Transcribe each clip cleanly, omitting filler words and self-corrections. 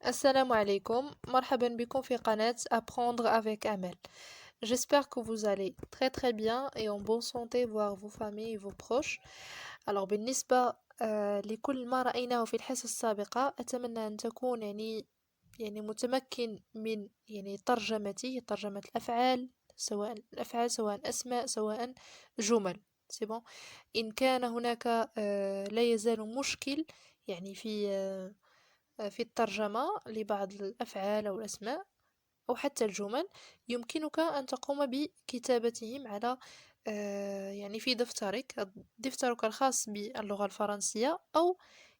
Assalamu alaikum, marhaban bikoum fi qanat Apprendre avec Amel. J'espère que vous allez très très bien et en bonne santé voir vos familles et vos proches. Alors بالنسبة لكل ما رأيناه في الحصة السابقة أتمنى أن تكون يعني متمكن من يعني ترجمة الأفعال، سواء الأفعال سواء أسماء سواء جمل. سي بون. إن كان هناك لا يزال مشكل يعني في الترجمة لبعض الأفعال أو الأسماء أو حتى الجمل، يمكنك أن تقوم بكتابتهم على يعني في دفترك الخاص باللغة الفرنسية، أو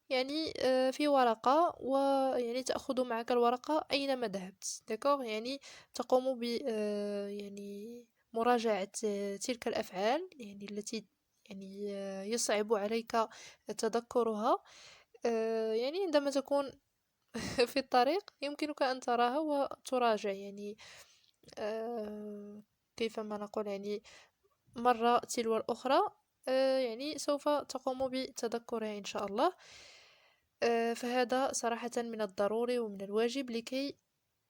يعني في ورقة، ويعني تأخذ معك الورقة أينما ذهبت. داكوغ، يعني تقوم ب يعني مراجعة تلك الأفعال يعني التي يعني يصعب عليك تذكرها. يعني عندما تكون في الطريق يمكنك أن تراها وتراجع يعني كيفما نقول يعني مرة تلو الأخرى. يعني سوف تقوم بتذكرها إن شاء الله. فهذا صراحة من الضروري ومن الواجب لكي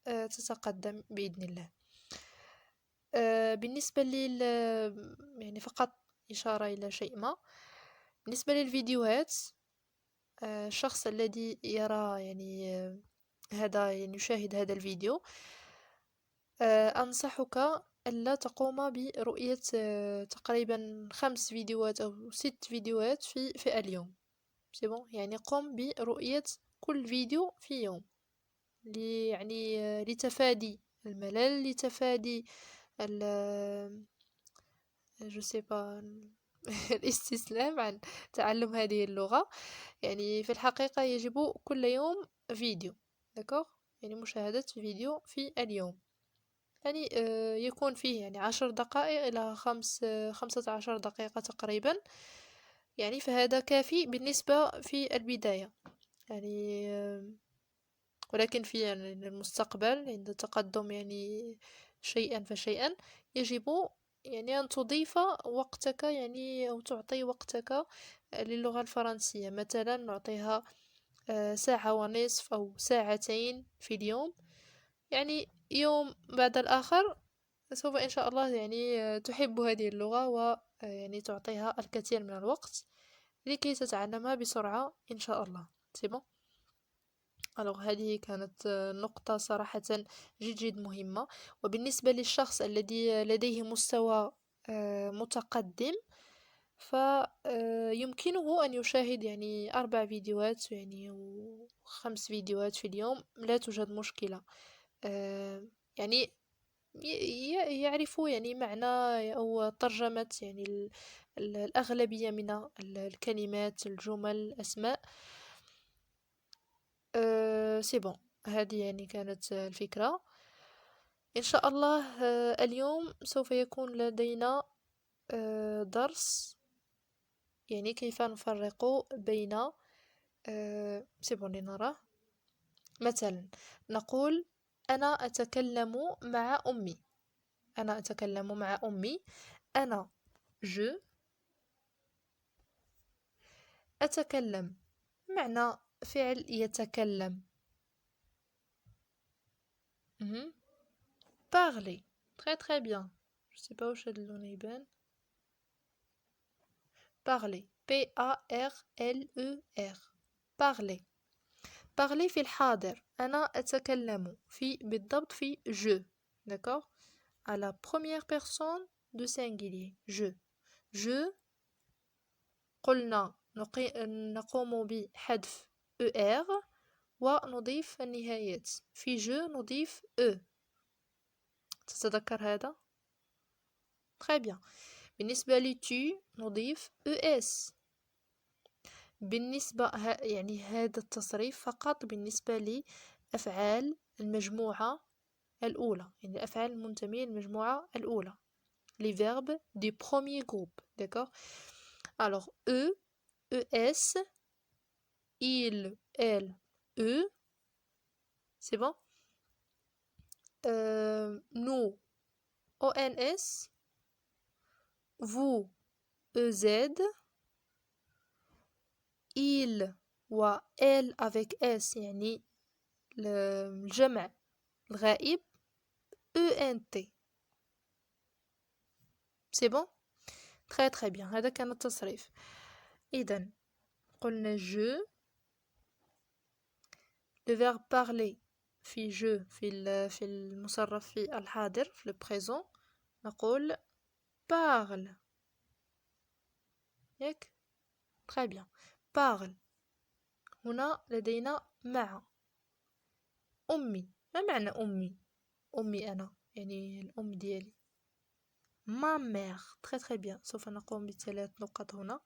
تتقدم بإذن الله. بالنسبة يعني فقط إشارة إلى شيء ما بالنسبة للفيديوهات. الشخص الذي يرى يعني هذا يعني يشاهد هذا الفيديو، أنصحك ألا تقوم برؤية تقريبا 5 فيديوهات أو 6 فيديوهات في اليوم. سي بون، يعني قم برؤية كل فيديو في يوم، يعني لتفادي الملل، لتفادي ال جو سي با الاستسلام عن تعلم هذه اللغة. يعني في الحقيقة يجب كل يوم فيديو. داكوغ، يعني مشاهدة فيديو في اليوم، يعني يكون فيه يعني 10 دقائق إلى 15 دقيقة تقريبا. يعني فهذا كافي بالنسبة في البداية. يعني ولكن في يعني المستقبل عند تقدم يعني شيئا فشيئا يجب يعني أن تضيف وقتك، يعني أو تعطي وقتك للغة الفرنسية. مثلا نعطيها ساعة ونصف أو ساعتين في اليوم، يعني يوم بعد الآخر سوف إن شاء الله يعني تحب هذه اللغة، ويعني تعطيها الكثير من الوقت لكي تتعلمها بسرعة إن شاء الله. سي بون. alors هذه كانت نقطة صراحة جد مهمة. وبالنسبة للشخص الذي لديه مستوى متقدم، فيمكنه أن يشاهد يعني 4 فيديوهات يعني و5 فيديوهات في اليوم، لا توجد مشكلة. يعني يعرف يعني معنى أو ترجمة يعني الأغلبية من الكلمات، الجمل، الأسماء. سي بون، هذه يعني كانت الفكرة. إن شاء الله اليوم سوف يكون لدينا درس يعني كيف نفرق بين سي بون لنراه. مثلا نقول أنا أتكلم مع أمي. أنا أتكلم مع أمي. أنا je أتكلم، معنى فعل يتكلم. مهم. parler. Très très bien. Je sais pas où je اللون يبان. parler. Parler. parler. parler في الحاضر. أنا أتكلم في بالضبط في je. D'accord? À la première personne de singulier. Je. قلنا نقوم بحذف ER ونضيف النهايات. في je نضيف E. تتذكر هذا؟ très bien. بالنسبة ل tu نضيف ES. بالنسبة يعني هذا التصريف فقط بالنسبة لأفعال المجموعة الأولى، يعني الأفعال المنتمية للمجموعة الأولى. les verbes du premier groupe. D'accord? Alors E, ES, il, elle, eux. C'est bon? Nous, ONS. Vous, EZ. Il و elle avec S يعني الجمع الغائب ENT. C'est bon? Très très bien. هذا كان التصريف. إذن قلنا je, le verbe parler في je في المصرف في الحاضر في le présent نقول parle. ياك؟ très bien. parle. هنا لدينا مع. أمي. ما معنى أمي؟ أمي أنا يعني الأم ديالي. ma mère. très très bien. سوف نقوم بثلاث نقط هنا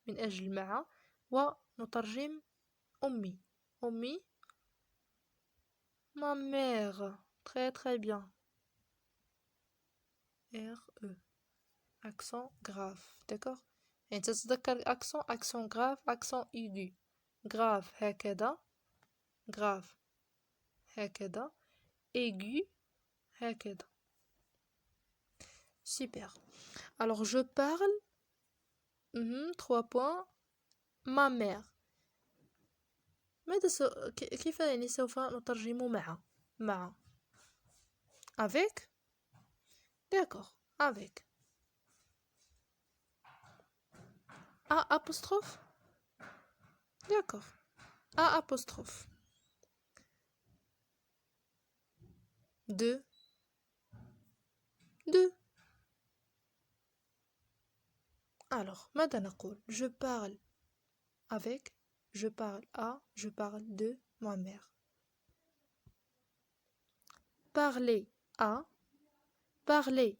من أجل مع ونترجم أمي. أمي ma mère. très très bien. R-E. accent grave. d'accord. يعني تتذكر accent grave accent aigu. grave هكذا grave هكذا aigu هكذا. super. alors je parle 3 points ma mère. كيف يعني سوف نترجم مع avec. d'accord avec. A apostrophe. d'accord. A apostrophe. de. alors ماذا نقول؟ je parle avec, je parle à, je parle de ma mère. parler à, parler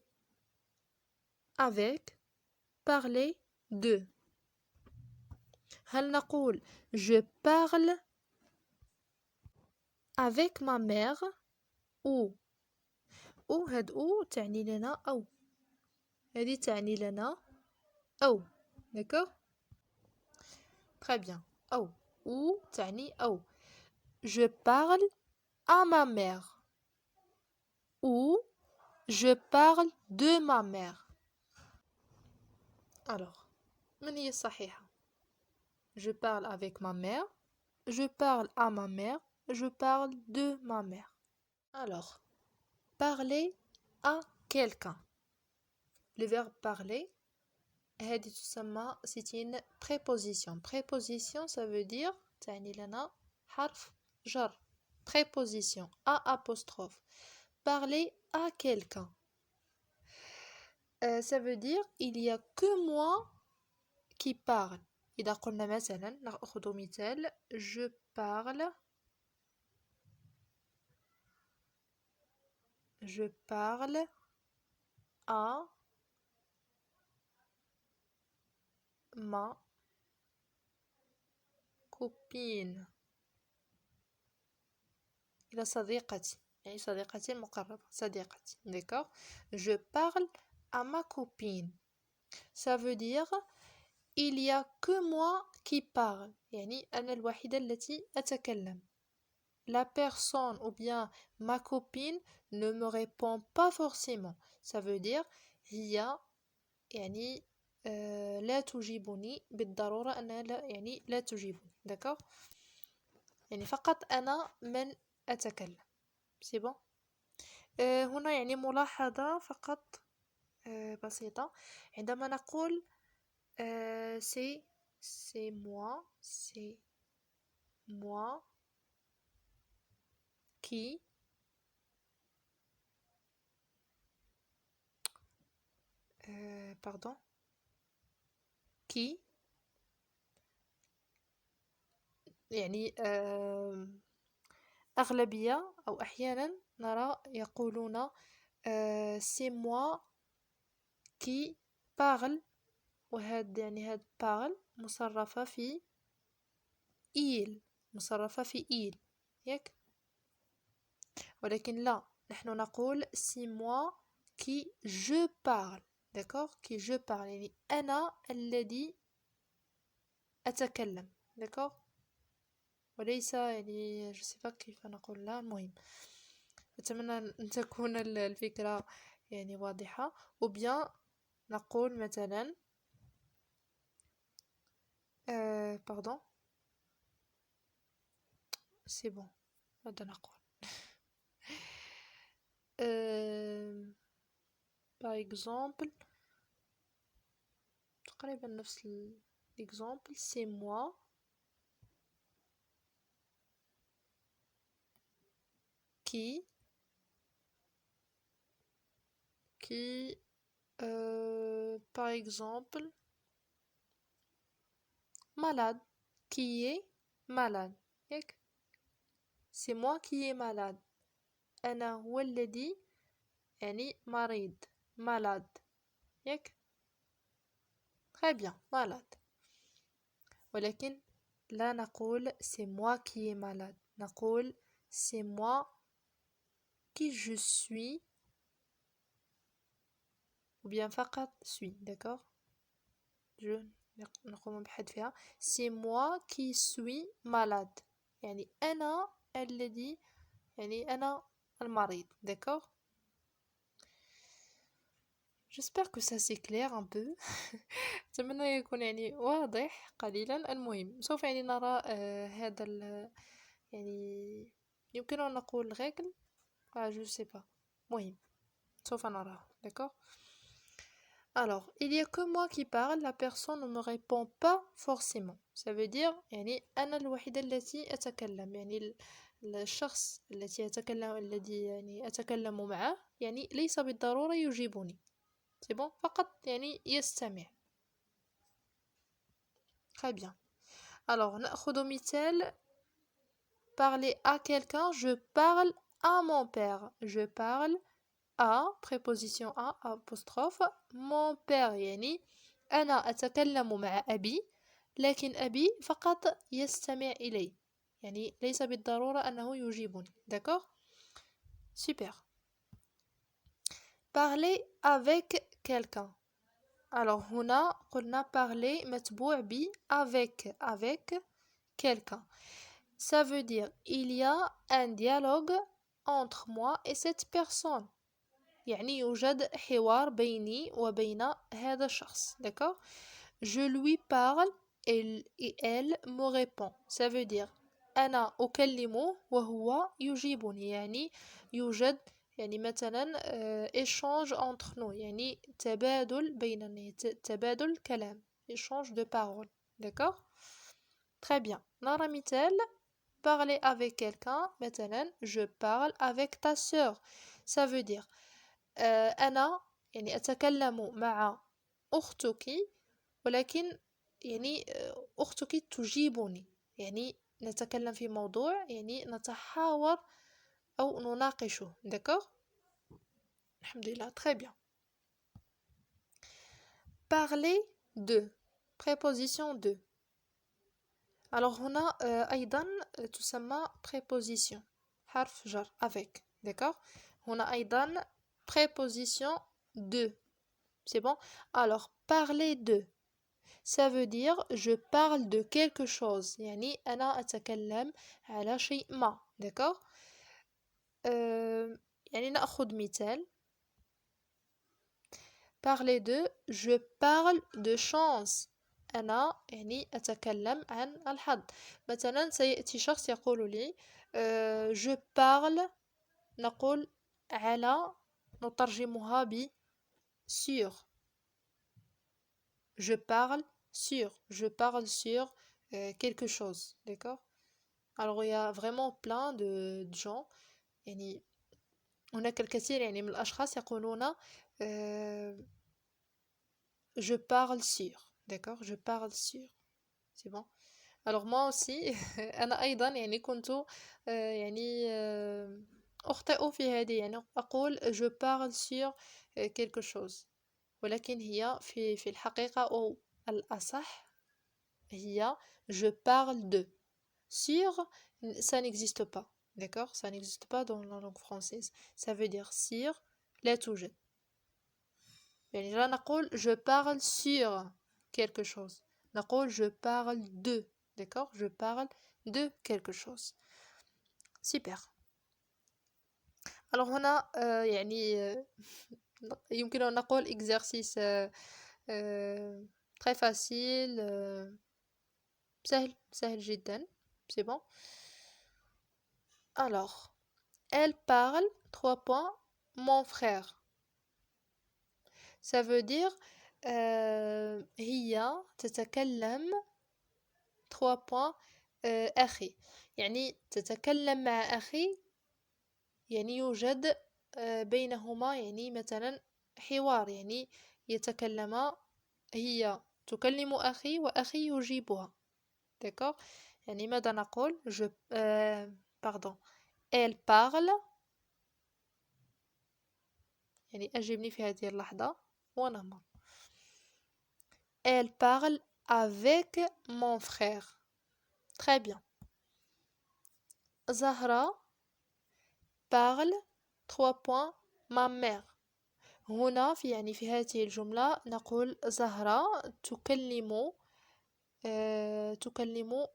avec, parler de. هل نقول je parle avec ma mère ou هاد او تعني لنا أو هذه تعني لنا أو d'accord. très bien. ou تعني أو. je parle à ma mère ou je parle de ma mère. alors من هي الصحيحة؟ je parle avec ma mère, je parle à ma mère, je parle de ma mère. alors parler à quelqu'un. le verbe parler هذه تسمى c'est une préposition. préposition ça veut dire تعني لنا حرف جر. préposition à apostrophe. parler à quelqu'un ça veut dire il y a que moi qui parle. إذا قلنا مثلا نأخذ مثال je parle à ma copine. إلى صديقتي يعني صديقتي المقربة صديقتي d'accord. je parle à ma copine ça veut dire il y a que moi qui parle يعني أنا الوحيدة التي أتكلم. la personne ou bien ma copine ne me répond pas forcément ça veut dire هي يعني لا تجيبني بالضرورة أنها لا تجيبني d'accord. يعني فقط أنا من أتكلم. c'est bon. هنا يعني ملاحظة فقط بسيطة عندما نقول c'est moi qui pardon qui يعني أغلبية أو أحيانا نرى يقولون c'est moi qui parle وهاد يعني هاد parle مصرفة في il ياك. ولكن لا نحن نقول c'est moi qui je parle d'accord. qui je parle يعني أنا الذي أتكلم d'accord. وليس يعني je sais pas كيف نقول لا المهم. أتمنى أن تكون الفكرة يعني واضحة. ou bien نقول مثلا pardon c'est bon ماذا نقول؟ euh, par exemple تقريبا نفس l'exemple c'est moi qui par exemple malade qui est malade ياك c'est moi qui est malade أنا هو الذي يعني مريض malade ياك très bien malade ولكن لا نقول c'est moi qui est malade نقول c'est moi qui je suis ou bien فقط suis d'accord je نقوم بحذفها c'est moi qui suis malade يعني أنا الذي يعني أنا المريض d'accord j'espère que ça c'est clair un peu أتمنى يكون يعني واضح قليلا المهم سوف يعني نرى هذا يعني يمكن أن نقول règle je sais pas مهم سوف نراه d'accord alors il y a que moi qui parle la personne ne me répond pas forcément ça veut dire يعني أنا الوحيدة التي أتكلم يعني الشخص الذي يعني أتكلم معه يعني ليس بالضرورة يجيبني c'est bon فقط يعني يستمع très bien alors نأخذ مثال parler à quelqu'un je parle à mon père je parle à préposition à apostrophe mon père يعني أنا أتكلم مع أبي لكن أبي فقط يستمع إلي يعني ليس بالضرورة أنه يجيبني d'accord super parler avec quelqu'un alors هنا قلنا parler متبوع ب avec quelqu'un ça veut dire il y a un dialogue entre moi et cette personne يعني يوجد حوار بيني وبين هذا الشخص d'accord je lui parle et elle me répond ça veut dire أنا أكلمه وهو يجيبني يعني يوجد يعني مثلا échange entre nous يعني تبادل بيننا تبادل كلام échange de paroles d'accord très bien نرى مثال parler avec quelqu'un مثلا je parle avec ta sœur ça veut dire أنا يعني أتكلم مع أختك ولكن يعني أختك تجيبني يعني نتكلم في موضوع يعني نتحاور أو نناقشه d'accord الحمد لله très bien parler de préposition de alors هنا أيضا تسمى préposition حرف جر avec d'accord هنا أيضا préposition de c'est bon alors parler de ça veut dire je parle de quelque chose يعني أنا أتكلم على شيء ما d'accord يعني نأخذ مثال parler de je parle de chance أنا يعني أتكلم عن الحظ مثلا سيأتي شخص يقول لي je parle نقول على نترجمها ب sur je parle sur quelque chose d'accord alors il y a vraiment plein de gens يعني هناك الكثير يعني من الأشخاص يقولون je parle sur d'accord je parle sur c'est bon alors moi aussi أنا أيضا يعني كنت يعني أخطئ في هذه يعني أقول je parle sur quelque chose ولكن هي في الحقيقة أو الأصح هي je parle de sur ça n'existe pas d'accord ça n'existe pas dans la langue française ça veut dire sur لا توجد يعني لا نقول je parle sur quelque chose نقول je parle de d'accord je parle de quelque chose super alors هنا يعني يمكن أن نقول exercice très facile سهل جدا c'est bon Alors, elle parle, 3 points, mon frère. Ça veut dire هي تتكلم 3 points أخي. يعني تتكلم مع أخي، يعني يوجد بينهما يعني مثلا حوار، يعني يتكلما، هي تكلم أخي وأخي يجيبها. d'accord. يعني ماذا نقول pardon. elle parle، يعني أجبني في هذه اللحظة ونمر. elle parle avec mon frère. très bien. Zahra parle 3 points ma mère. هنا في هذه الجملة نقول زهرة تكلم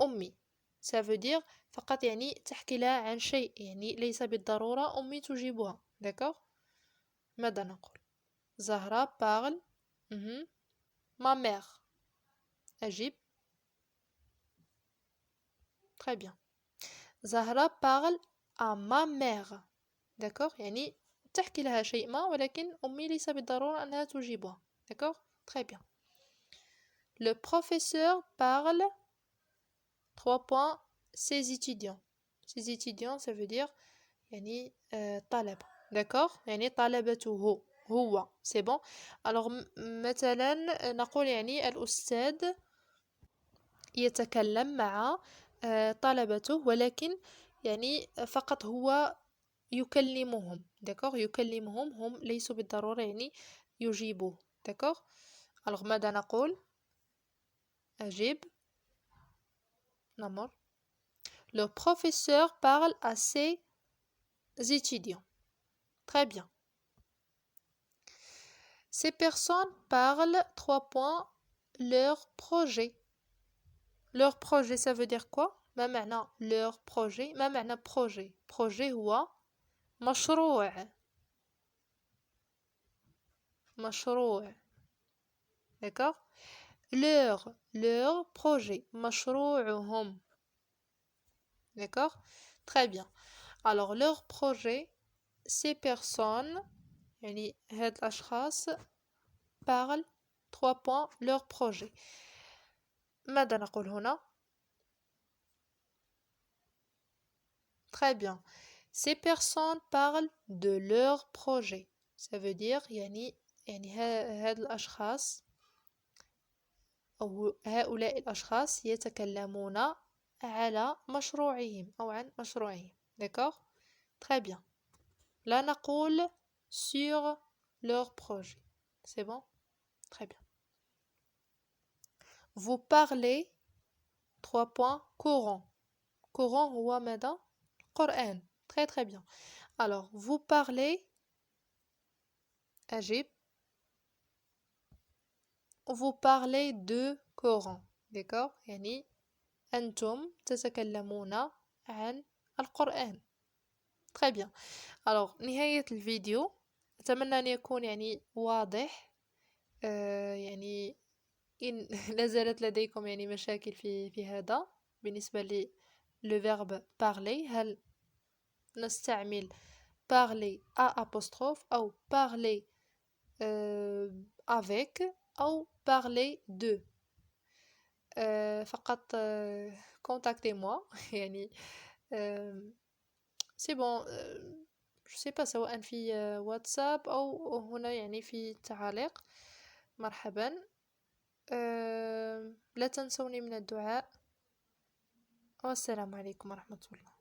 أمي. ça veut dire فقط يعني تحكي لها عن شيء، يعني ليس بالضرورة أمي تجيبها. d'accord. ماذا نقول؟ زهرة parle ma mère. أجيب. très bien. زهرة parle à ma mère. d'accord. يعني تحكي لها شيء ما، ولكن أمي ليس بالضرورة أنها تجيبها. d'accord. très bien. Le professeur parle 3 points ses étudiants. Ses étudiants ça veut dire يعني طلبة. d'accord. يعني طلبته هو. c'est bon. alors مثلا نقول يعني الأستاذ يتكلم مع طلبته، ولكن يعني فقط هو يكلمهم. d'accord. يكلمهم، هم ليسوا بالضرورة يعني يجيبوه. d'accord. alors ماذا نقول؟ أجيب. نمر. Le professeur parle à ses étudiants. très bien. Ces personnes parlent 3 points leur projet. leur projet ça veut dire quoi؟ ما معنى leur projet؟ ما معنى projet؟ projet هو مشروع. مشروع. d'accord. leur projet مشروعهم. d'accord. très bien. alors leur projet، ces personnes يعني هاد الأشخاص parlent 3 points leur projet. ماذا نقول هنا؟ très bien. ces personnes parlent de leur projet. ça veut dire يعني هاد الأشخاص أو هؤلاء الأشخاص يتكلمون على مشروعهم أو عن مشروعهم. d'accord. très bien. لا نقول sur leur projet. c'est bon. très bien. vous parlez 3 points courant. courant هو ماذا؟ قرآن. très très bien. alors vous parlez أجيب. vous parlez de Coran. d'accord. يعني أنتم تتكلمون عن القرآن. très bien. alors نهاية الفيديو، أتمنى أن يكون يعني واضح. يعني إن لا زالت لديكم يعني مشاكل في هذا بالنسبة le verbe parler، هل نستعمل parler à apostrophe أو parler avec أو parler de. فقط contactez-moi يعني c'est bon. je sais pas سواء في واتساب أو هنا يعني في التعاليق. مرحبا. لا تنسوني من الدعاء، والسلام عليكم ورحمة الله.